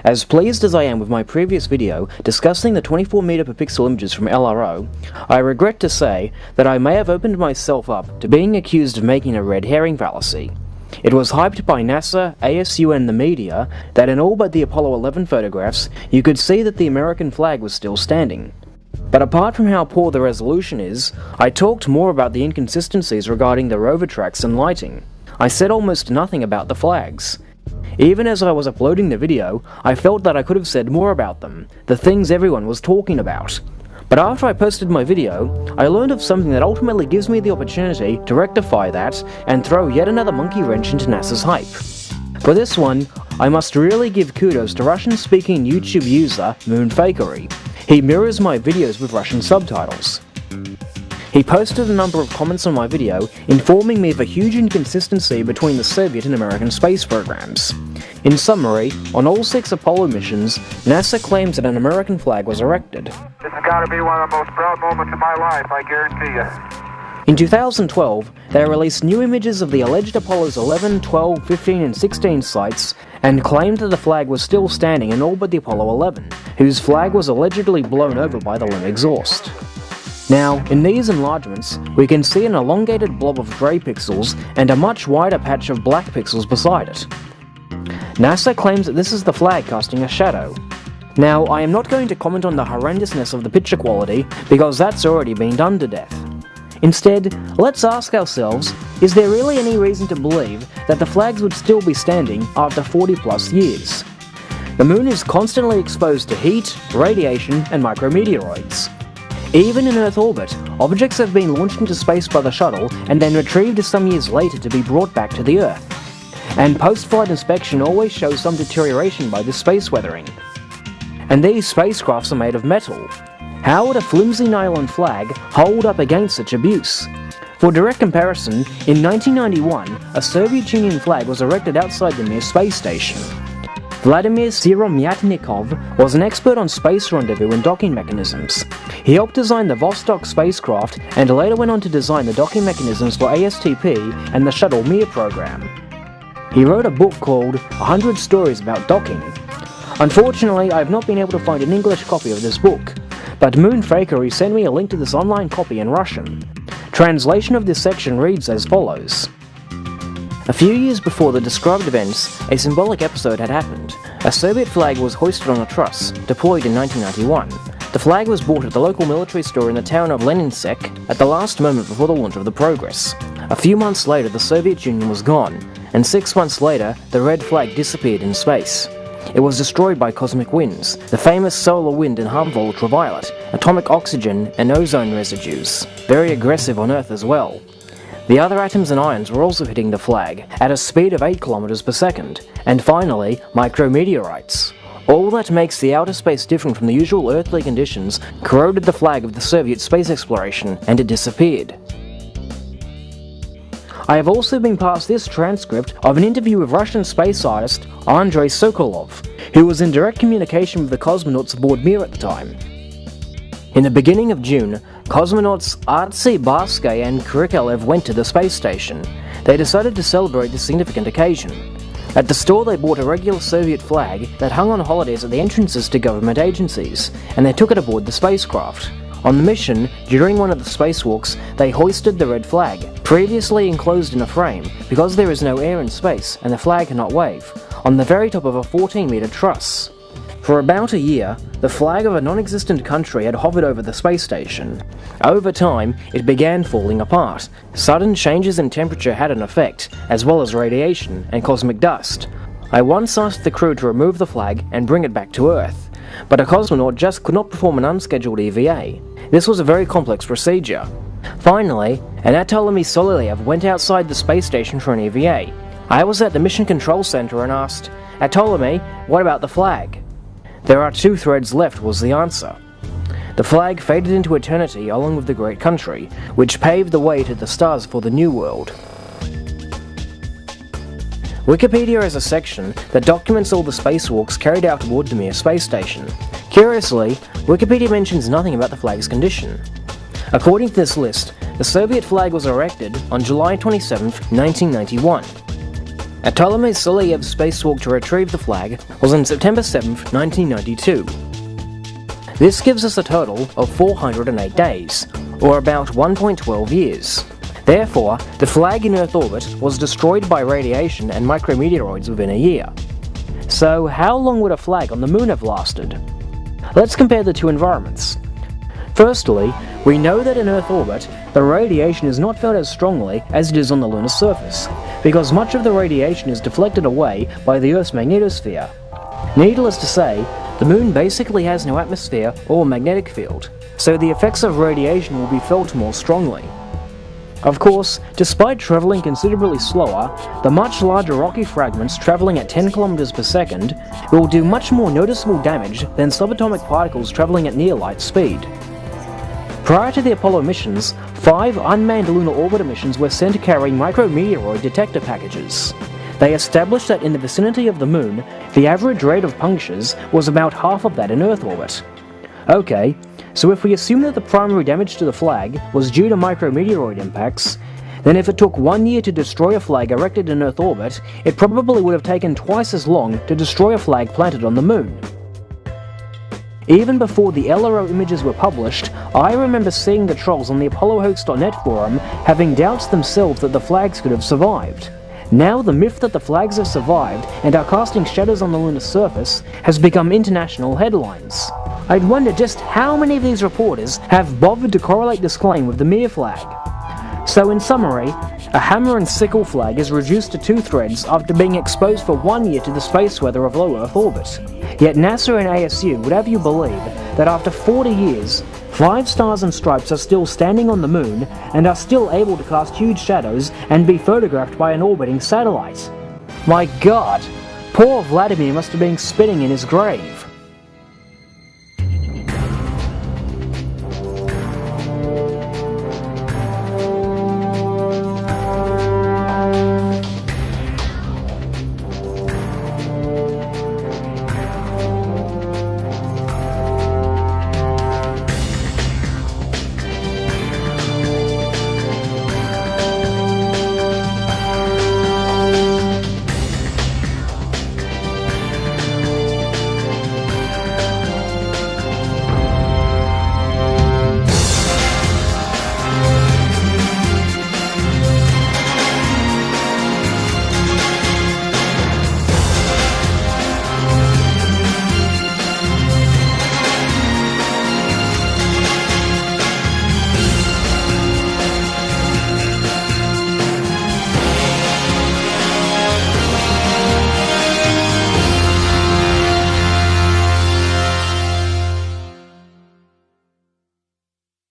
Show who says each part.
Speaker 1: As pleased as I am with my previous video discussing the 24 per pixel images from LRO, I regret to say that I may have opened myself up to being accused of making a red herring fallacy. It was hyped by NASA, ASU and the media that in all but the Apollo 11 photographs you could see that the American flag was still standing. But apart from how poor the resolution is, I talked more about the inconsistencies regarding the rover tracks and lighting. I said almost nothing about the flags. Even as I was uploading the video, I felt that I could have said more about them, the things everyone was talking about. But after I posted my video, I learned of something that ultimately gives me the opportunity to rectify that and throw yet another monkey wrench into NASA's hype. For this one, I must really give kudos to Russian-speaking YouTube user Moonfaker. He mirrors my videos with Russian subtitles. He posted a number of comments on my video informing me of a huge inconsistency between the Soviet and American space programs. In summary, on all 6 Apollo missions, NASA claims that an American flag was erected.
Speaker 2: This has got to be one of the most proud moments of my life, I guarantee you.
Speaker 1: In 2012, they released new images of the alleged Apollos 11, 12, 15 and 16 sites and claimed that the flag was still standing in all but the Apollo 11, whose flag was allegedly blown over by the LRO exhaust. Now, in these enlargements, we can see an elongated blob of grey pixels and a much wider patch of black pixels beside it. NASA claims that this is the flag casting a shadow. Now, I am not going to comment on the horrendousness of the picture quality, because that's already been done to death. Instead, let's ask ourselves, is there really any reason to believe that the flags would still be standing after 40+ years? The moon is constantly exposed to heat, radiation, and micrometeoroids. Even in Earth orbit, objects have been launched into space by the shuttle and then retrieved some years later to be brought back to the Earth. And post-flight inspection always shows some deterioration by this space weathering. And these spacecrafts are made of metal. How would a flimsy nylon flag hold up against such abuse? For direct comparison, in 1991, a Soviet Union flag was erected outside the Mir space station. Vladimir Siromyatnikov was an expert on space rendezvous and docking mechanisms. He helped design the Vostok spacecraft and later went on to design the docking mechanisms for ASTP and the Shuttle Mir program. He wrote a book called 100 Stories About Docking. Unfortunately, I have not been able to find an English copy of this book, but Moonfaker sent me a link to this online copy in Russian. Translation of this section reads as follows. A few years before the described events, a symbolic episode had happened. A Soviet flag was hoisted on a truss, deployed in 1991. The flag was bought at the local military store in the town of Leninsek at the last moment before the launch of the Progress. A few months later, the Soviet Union was gone, and 6 months later, the red flag disappeared in space. It was destroyed by cosmic winds, the famous solar wind and harmful ultraviolet, atomic oxygen and ozone residues, very aggressive on Earth as well. The other atoms and ions were also hitting the flag, at a speed of 8 km per second, and finally, micrometeorites. All that makes the outer space different from the usual earthly conditions corroded the flag of the Soviet space exploration, and it disappeared. I have also been passed this transcript of an interview with Russian space artist Andrei Sokolov, who was in direct communication with the cosmonauts aboard Mir at the time. In the beginning of June, cosmonauts Artsy, Barsky and Krikalev went to the space station. They decided to celebrate this significant occasion. At the store they bought a regular Soviet flag that hung on holidays at the entrances to government agencies, and they took it aboard the spacecraft. On the mission, during one of the spacewalks, they hoisted the red flag, previously enclosed in a frame, because there is no air in space and the flag cannot wave, on the very top of a 14-meter truss. For about a year, the flag of a non-existent country had hovered over the space station. Over time, it began falling apart. Sudden changes in temperature had an effect, as well as radiation and cosmic dust. I once asked the crew to remove the flag and bring it back to Earth, but a cosmonaut just could not perform an unscheduled EVA. This was a very complex procedure. Finally, Anatoly Solovyev went outside the space station for an EVA. I was at the Mission Control Center and asked, "Anatoly, what about the flag?" "There are 2 threads left," was the answer. The flag faded into eternity along with the great country, which paved the way to the stars for the New World. Wikipedia has a section that documents all the spacewalks carried out aboard the Mir space station. Curiously, Wikipedia mentions nothing about the flag's condition. According to this list, the Soviet flag was erected on July 27, 1991. Ptolemy Solyev's spacewalk to retrieve the flag was on September 7, 1992. This gives us a total of 408 days, or about 1.12 years. Therefore, the flag in Earth orbit was destroyed by radiation and micrometeoroids within a year. So how long would a flag on the Moon have lasted? Let's compare the two environments. Firstly, we know that in Earth orbit, the radiation is not felt as strongly as it is on the lunar surface, because much of the radiation is deflected away by the Earth's magnetosphere. Needless to say, the Moon basically has no atmosphere or magnetic field, so the effects of radiation will be felt more strongly. Of course, despite travelling considerably slower, the much larger rocky fragments travelling at 10 km per second will do much more noticeable damage than subatomic particles travelling at near light speed. Prior to the Apollo missions, 5 unmanned lunar orbiter missions were sent carrying micrometeoroid detector packages. They established that in the vicinity of the Moon, the average rate of punctures was about half of that in Earth orbit. Okay, so if we assume that the primary damage to the flag was due to micrometeoroid impacts, then if it took 1 year to destroy a flag erected in Earth orbit, it probably would have taken twice as long to destroy a flag planted on the Moon. Even before the LRO images were published, I remember seeing the trolls on the ApolloHoax.net forum having doubts themselves that the flags could have survived. Now the myth that the flags have survived and are casting shadows on the lunar surface has become international headlines. I'd wonder just how many of these reporters have bothered to correlate this claim with the Mir flag. So in summary, a hammer and sickle flag is reduced to 2 threads after being exposed for 1 year to the space weather of low Earth orbit. Yet NASA and ASU would have you believe that after 40 years, 5 stars and stripes are still standing on the Moon and are still able to cast huge shadows and be photographed by an orbiting satellite. My god, poor Vladimir must have been spinning in his grave.